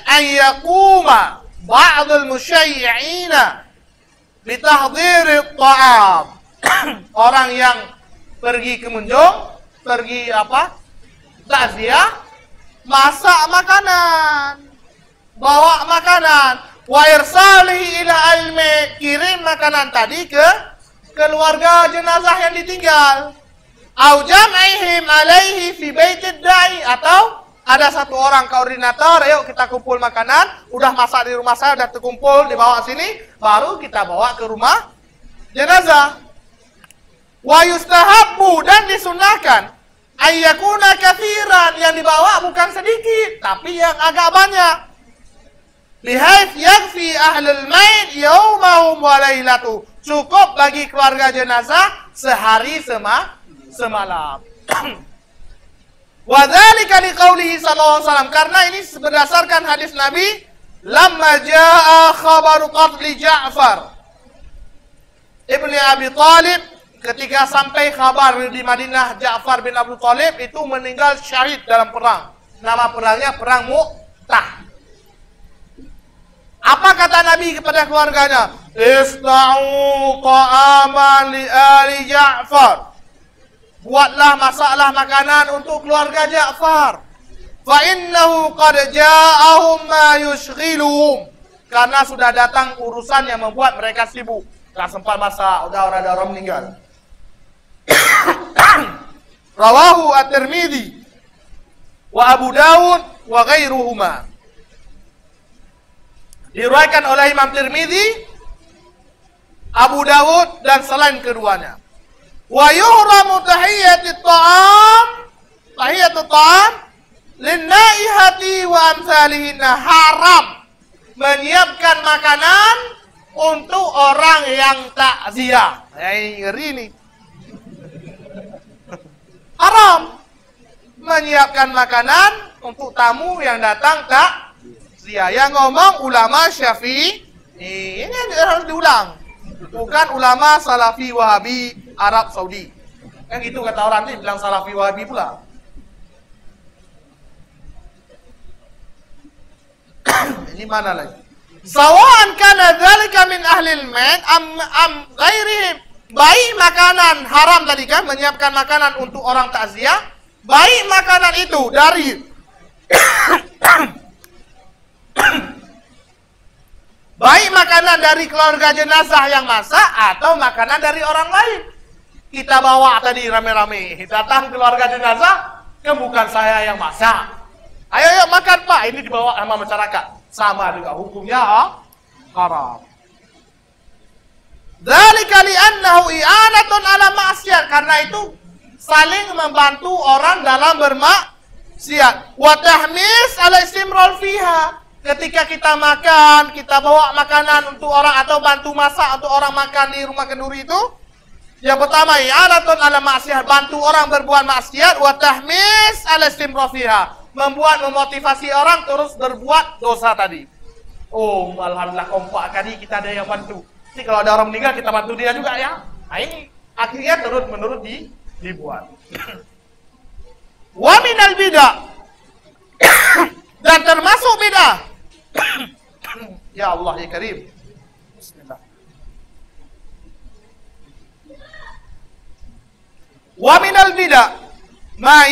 Ay yaquma ba'dul musyayyi'ina bi tahdhir at-ta'am. Orang yang pergi ke Munjung, pergi takziah, masak makanan, bawa makanan, wa irsalihi ila almi, kirim makanan tadi ke keluarga jenazah yang ditinggal. Au jam'ihim alaihi fi baitid da'i, atau ada satu orang koordinator, ayo kita kumpul makanan, udah masak di rumah saya, udah terkumpul, dibawa sini, baru kita bawa ke rumah jenazah. Wa yustahabbu, dan disunahkan, ayyakuna kathiran, yang dibawa bukan sedikit, tapi yang agak banyak. Lihaith yakfi ahlul mayt yaumahum wa lailatu, cukup bagi keluarga jenazah sehari semalam. Wa dzalika liqaulihi sallallahu alaihi wasallam, karena ini berdasarkan hadis Nabi, lamma jaa khabaru qatli Ja'far ibni Abi Thalib, ketika sampai kabar di Madinah Ja'far bin Abi Thalib itu meninggal syahid dalam perang. Nama perangnya perang Mu'tah. Apa kata Nabi kepada keluarganya? Ista'u ta'aman li ali Ja'far. Buatlah, masaklah makanan untuk keluarga Ja'far. Fa innahu qad ja'ahum ma yushghiluhum. Karena sudah datang urusan yang membuat mereka sibuk. Tak sempat masak, udah orang meninggal. Rawahu at-Tirmidzi wa Abu Dawud wa ghairuhuma. Diriwayatkan oleh Imam Tirmidzi, Abu Dawud dan selain keduanya. Wa yuhramu tahiyatut ta'am lin-naihati wa amsalihinna, haram menyiapkan makanan untuk orang yang takziah. Ngeri nih. Haram menyiapkan makanan untuk tamu yang datang takziah. Yang ngomong ulama Syafi'i, ini harus diulang. Bukan ulama Salafi Wahabi Arab Saudi. Kan gitu kata orang ini, bilang Salafi Wahabi pula. Ini mana lagi? Sawa'an kana dzalika min ahlil mayt am ghairihim. Baik makanan haram tadi kan, menyiapkan makanan untuk orang takziah, baik makanan itu dari baik makanan dari keluarga jenazah yang masak atau makanan dari orang lain. Kita bawa tadi rame-rame, datang keluarga jenazah, kan bukan saya yang masak. Ayo makan Pak, ini dibawa sama masyarakat. Sama juga hukumnya haram. Dzalika li'annahu i'anatun 'ala ma'siyat, karena itu saling membantu orang dalam bermaksiat. Wa tahmis 'ala istimrar fiha. Ketika kita makan, kita bawa makanan untuk orang atau bantu masak untuk orang makan di rumah kenduri itu, yang pertama i'anatun 'ala ma'siyat, bantu orang berbuat maksiat. Wa tahmis 'ala istimrar fiha, memotivasi orang terus berbuat dosa tadi. Oh, alhamdulillah kompak kali kita ada yang bantu. Jadi kalau ada orang meninggal kita bantu dia juga ya. Nah, ini akhirnya terus-menerus dibuat. Wa minal bid'ah, dan termasuk bid'ah. Ya Allah ya Karim. Bismillah. Wa minal bid'ah ma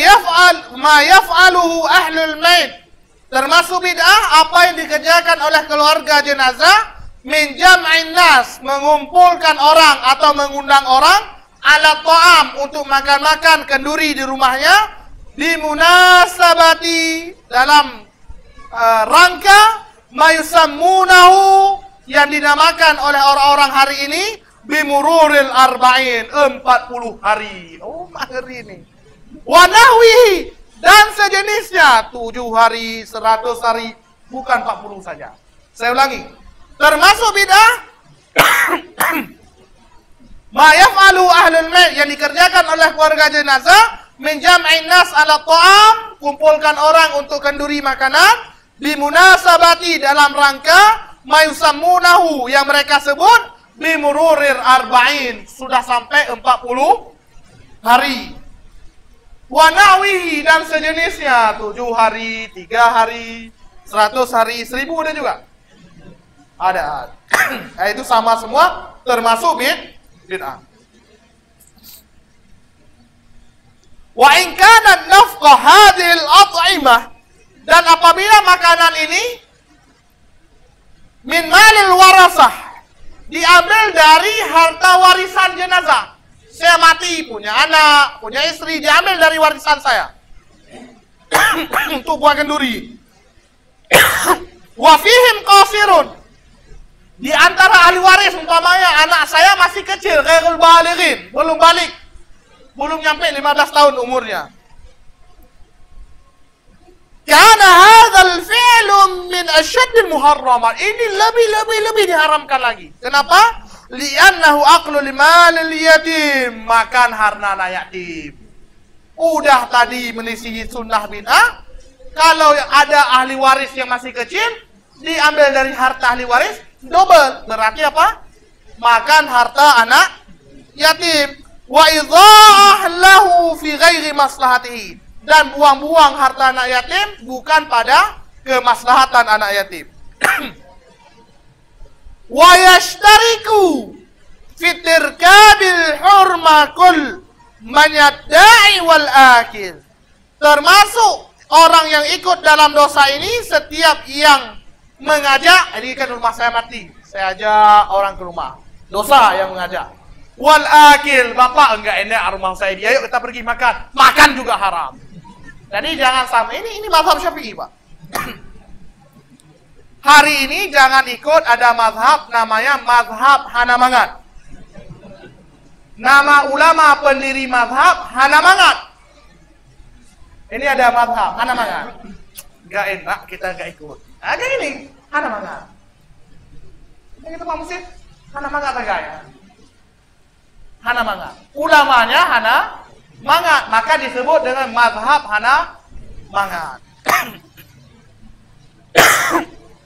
yaf'aluhu ahlul mayt, termasuk bid'ah apa yang dikerjakan oleh keluarga jenazah, min jam'in nas, mengumpulkan orang atau mengundang orang, ala ta'am, untuk makan-makan kenduri di rumahnya, di munasabati, dalam rangka mayusammunahu, yang dinamakan oleh orang-orang hari ini bimururil arba'in, 40 hari. Oh, hari ini. Wa nahwihi, dan sejenisnya, 7 hari, 100 hari, bukan 40 saja. Saya ulangi, termasuk bid'ah ma yaf'alu ahlul mayt, yang dikerjakan oleh keluarga jenazah, min jam'in nas ala ta'am, kumpulkan orang untuk kenduri makanan, bimunasabati dalam rangka mayusammunahu yang mereka sebut bimururir arba'in, sudah sampai 40 hari. Wa nahwihi dan sejenisnya, 7 hari, 3 hari, 100 hari, 1000 ada juga. Ada. Itu sama semua termasuk bid'ah. Wa in kana nafqah hadhil at'imah, dan apabila makanan ini min malil warasah, diambil dari harta warisan jenazah. Saya mati, punya anak, punya istri, diambil dari warisan saya untuk buang kenduri. Wa fihim qasirun, di antara ahli waris umpamanya anak saya masih kecil, ghairul balighin, belum balik, belum nyampe 15 tahun umurnya. Karena hadzal fi'lu min asyaddil muharramat, ini lebih diharamkan lagi. Kenapa? Li'annahu aqlu limalil yatim, makan harta anak yatim. Udah tadi menisihi sunnah bid'ah. Kalau ada ahli waris yang masih kecil, diambil dari harta ahli waris, double. Berarti apa? Makan harta anak yatim. Wa idha'ah lahu fi ghairi maslahatihi, dan buang-buang harta anak yatim bukan pada kemaslahatan anak yatim. Wa yashtariku fitirkabil hurma kul man yadda'i wal akil, termasuk orang yang ikut dalam dosa ini setiap yang mengajak. Ini kan rumah saya mati, saya ajak orang ke rumah, dosa yang mengajak. Wal akil, bapak enggak enak rumah saya, dia yuk kita pergi makan, makan juga haram. Jadi jangan sampai, ini mazhab Syafi'i, Pak. Hari ini jangan ikut ada mazhab namanya mazhab Hanamangat. Nama ulama pendiri mazhab Hanamangat. Ini ada mazhab Hanamangat. Enggak enak kita enggak ikut. Ada ini Hanamangat. Ini kita musik Hanamangat agak ya. Hanamangat. Ulamanya Hanamangat, maka disebut dengan mazhab Hanamangat.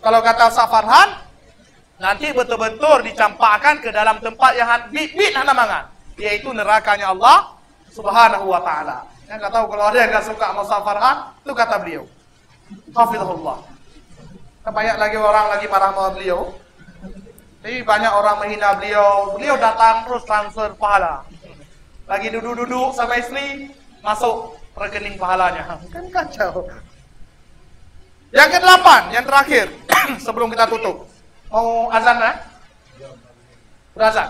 Kalau kata Safarhan, nanti betul-betul dicampakkan ke dalam tempat yang bit Hanamangat, yaitu nerakanya Allah Subhanahu wa taala. Yang enggak tahu, kalau ada yang enggak suka sama Safarhan, itu kata beliau. Hafizahullah. Banyak lagi orang lagi marah sama beliau. Jadi banyak orang menghina beliau. Beliau datang terus transfer pahala. Lagi duduk-duduk sama istri, masuk rekening pahalanya. Kan kacau. Yang ke-8, yang terakhir, sebelum kita tutup. Mau azan ya? Berazan.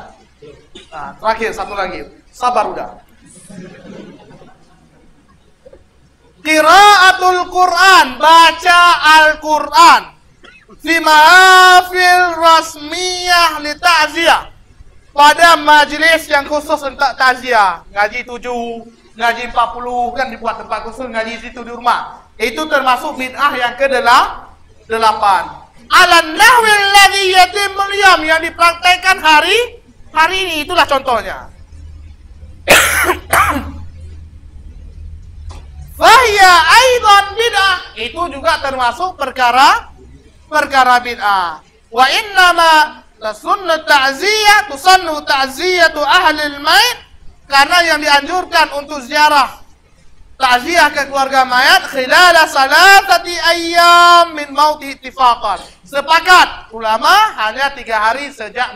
Nah, terakhir satu lagi. Sabar udah. Qiraatul Quran, baca Al-Quran. Fi mahafil rasmiyah li ta'ziyah, pada majelis yang khusus untuk takziah. Ngaji 7, ngaji 40 kan dibuat tempat khusus ngaji situ di rumah. Itu termasuk bid'ah yang ke-8. Alan nahwil ladzi yatimul yam, yang dipraktekkan hari ini, itulah contohnya. Fahiya aidan bid'ah, itu juga termasuk perkara bid'ah. Wa innama lasunnat ta'ziyah tusannu ta'ziyatu ahlil mayit, karena yang dianjurkan untuk ziarah ta'ziyah ke keluarga mayat khilala salatati ayyam min mauti ittifaqan. Sepakat ulama hanya 3 hari sejak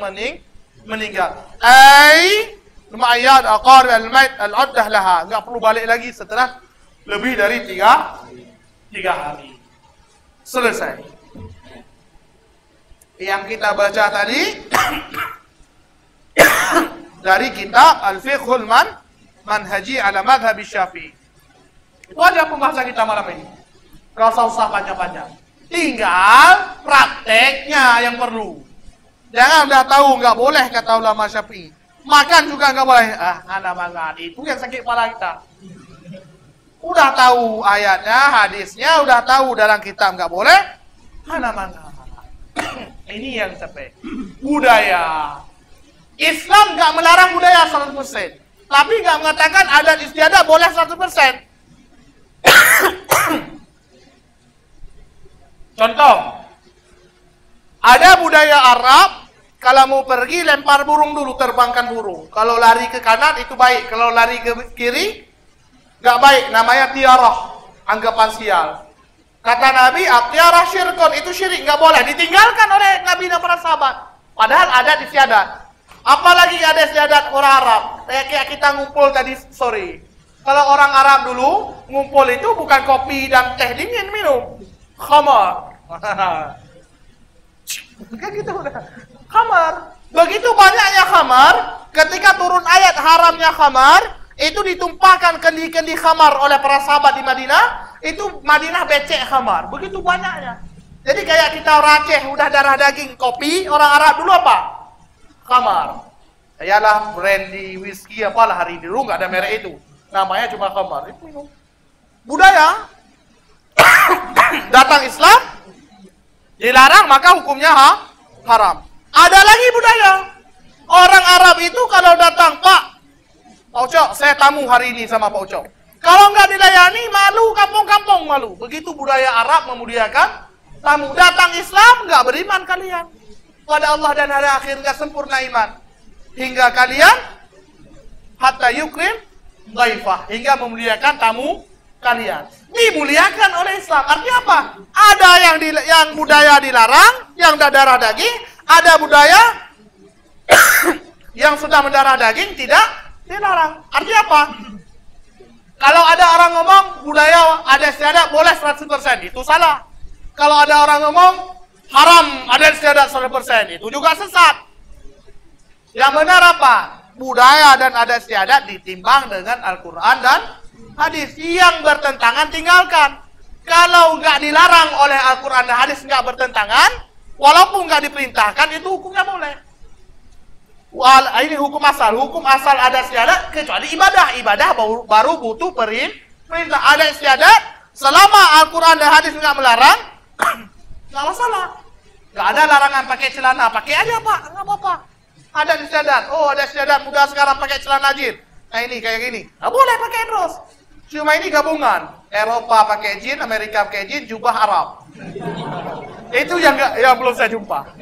meninggal. Ai ma'ayyad aqarib al-mayit al-uddah laha, enggak perlu balik lagi setelah lebih dari 3 hari. Selesai. Yang kita baca tadi dari kitab Al-Fiqhul Manhaji ala Madhhab Syafi'i. Itu aja pembahasan kita malam ini. Gak usah panjang-panjang. Tinggal prakteknya yang perlu. Jangan udah tahu nggak boleh kata ulama Syafi'i. Makan juga nggak boleh. Hanamangat, itu yang sakit kepala kita. Udah tahu ayatnya, hadisnya, udah tahu dalam kitab nggak boleh. Hanamangat. Ini yang capek. Budaya. Islam nggak melarang budaya 100%. tapi nggak mengatakan adat istiadat boleh 100%. Contoh, ada budaya Arab, kalau mau pergi lempar burung dulu, terbangkan burung. Kalau lari ke kanan itu baik, kalau lari ke kiri nggak baik, namanya tiarah, anggapan sial. Kata Nabi, tiarah syirkun, itu syirik, nggak boleh, ditinggalkan oleh Nabi dan para sahabat. Padahal adat istiadat. Apalagi ada istiadat orang Arab, kayak kita ngumpul tadi sore. Kalau orang Arab dulu ngumpul itu bukan kopi dan teh dingin minum, khamar. Kan gitu udah. Khamar. Begitu banyaknya khamar, ketika turun ayat haramnya khamar, itu ditumpahkan kendi-kendi khamar oleh para sahabat di Madinah, itu Madinah becek khamar. Begitu banyaknya. Jadi kayak kita orang Aceh udah darah daging kopi, orang Arab dulu apa? Khamar. Yalah brandy, whisky apalah hari ini dulu nggak ada merek itu. Namanya cuma khamar. Itu minum. Budaya. Datang Islam dilarang, maka hukumnya haram. Ada lagi budaya. Orang Arab itu kalau datang, Pak Ucok, saya tamu hari ini sama Pak Ucok. Kalau nggak dilayani, malu, kampung-kampung malu. Begitu budaya Arab memuliakan tamu. Datang Islam, nggak beriman kalian. Pada Allah dan hari akhir nggak sempurna iman. Hingga kalian, hatta yukrim dhaifah. Hingga memuliakan tamu kalian. Dimuliakan oleh Islam. Artinya apa? Ada yang budaya dilarang, yang darah daging. Ada budaya yang sudah mendarah daging tidak dilarang. Artinya apa? Kalau ada orang ngomong budaya ada istiadat boleh 100%, itu salah. Kalau ada orang ngomong haram ada istiadat 100%, itu juga sesat. Yang benar apa? Budaya dan adat istiadat ditimbang dengan Al-Quran dan hadis. Yang bertentangan tinggalkan. Kalau nggak dilarang oleh Al-Quran dan hadis, nggak bertentangan, walaupun nggak diperintahkan, itu hukumnya boleh. Ini hukum asal. Hukum asal adat istiadat kecuali ibadah. Ibadah baru butuh perintah. Adat istiadat selama Al-Quran dan hadis nggak melarang, nggak masalah. Nggak ada larangan pakai celana, pakai aja Pak, nggak apa-apa. Adat istiadat. Oh, adat istiadat mudah sekarang pakai celana jin. Nah ini kayak gini, nggak boleh pakai terus. Cuma ini gabungan. Eropa pakai jin, Amerika pakai jin, jubah Arab. Itu yang belum saya jumpa.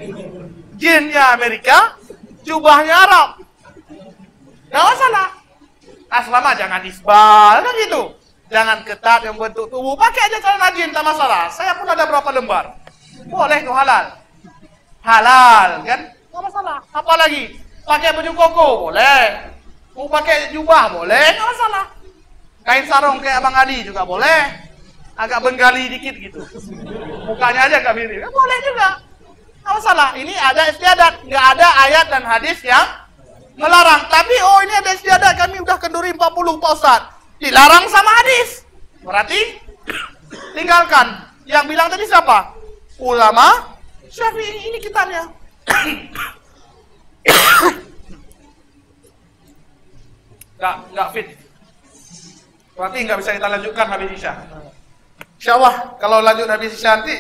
Jinnya Amerika, jubahnya Arab. Nggak masalah. Selama jangan isbal, kan gitu. Jangan ketat yang bentuk tubuh. Pakai aja celana jin, tak masalah. Saya pun ada berapa lembar. Boleh itu halal. Halal, kan? Nggak masalah. Apa lagi? Pakai baju koko, boleh. Mau pakai jubah, boleh. Nggak masalah. Kain sarung kayak Abang Adi juga boleh. Agak Bengali dikit gitu. Mukanya aja nggak mirip. Ya, boleh juga. Nggak masalah. Ini ada istiadat. Nggak ada ayat dan hadis yang melarang. Tapi ini ada istiadat. Kami udah kenduri 40 Pak Ustadz. Dilarang sama hadis. Berarti tinggalkan. Yang bilang tadi siapa? Ulama Syafi'i. Ini kitabnya. Nggak fit. Berarti nggak bisa kita lanjutkan habis Isya. Insya Allah kalau lanjut habis Isya nanti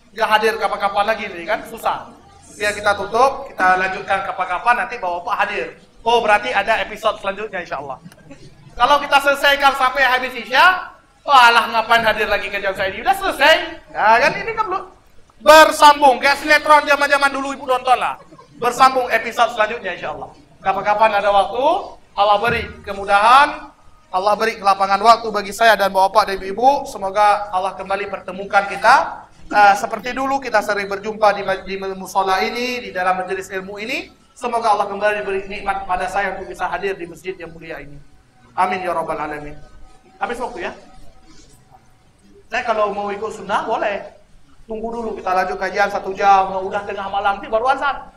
nggak hadir kapan-kapan lagi nih kan susah. Biar kita tutup, kita lanjutkan kapan-kapan nanti Bapak hadir. Oh berarti ada episode selanjutnya Insya Allah. Kalau kita selesaikan sampai habis Isya, alah ngapain hadir lagi ke jam saya ini? Udah selesai. Nah kan ini kan belum bersambung kayak sinetron zaman-zaman dulu ibu nonton lah. Bersambung episode selanjutnya Insya Allah. Kapan-kapan ada waktu, Allah beri kemudahan. Allah beri kelapangan waktu bagi saya dan bapak dan ibu. Semoga Allah kembali pertemukan kita. Seperti dulu kita sering berjumpa di musola ini, di dalam majelis ilmu ini. Semoga Allah kembali beri nikmat pada saya untuk bisa hadir di masjid yang mulia ini. Amin ya rabbal alamin. Habis waktu ya. Saya kalau mau ikut sunnah boleh. Tunggu dulu kita lanjut kajian 1 jam. Udah tengah malam nanti baru azan.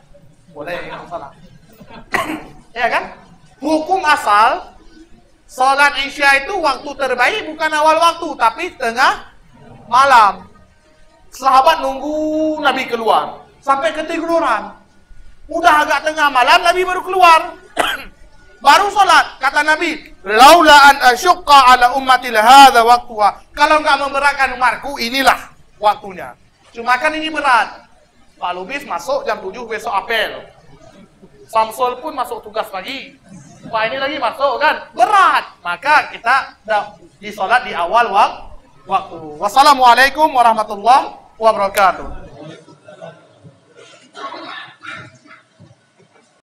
Boleh, nggak masalah. Ya kan? Hukum asal sholat Isya itu waktu terbaik bukan awal waktu, tapi tengah malam. Sahabat nunggu Nabi keluar sampai ketiduran. Udah agak tengah malam, Nabi baru keluar. Baru sholat. Kata Nabi, laula an asyqa ala ummatil hadza waqtuha. Kalau nggak memberatkan umatku, inilah waktunya. Cuma kan ini berat. Pak Lubis masuk jam 7 besok apel. Samsul pun masuk tugas pagi. Wah, ini lagi masuk kan? Berat. Maka kita di sholat di awal waktu. Wassalamualaikum warahmatullahi wabarakatuh.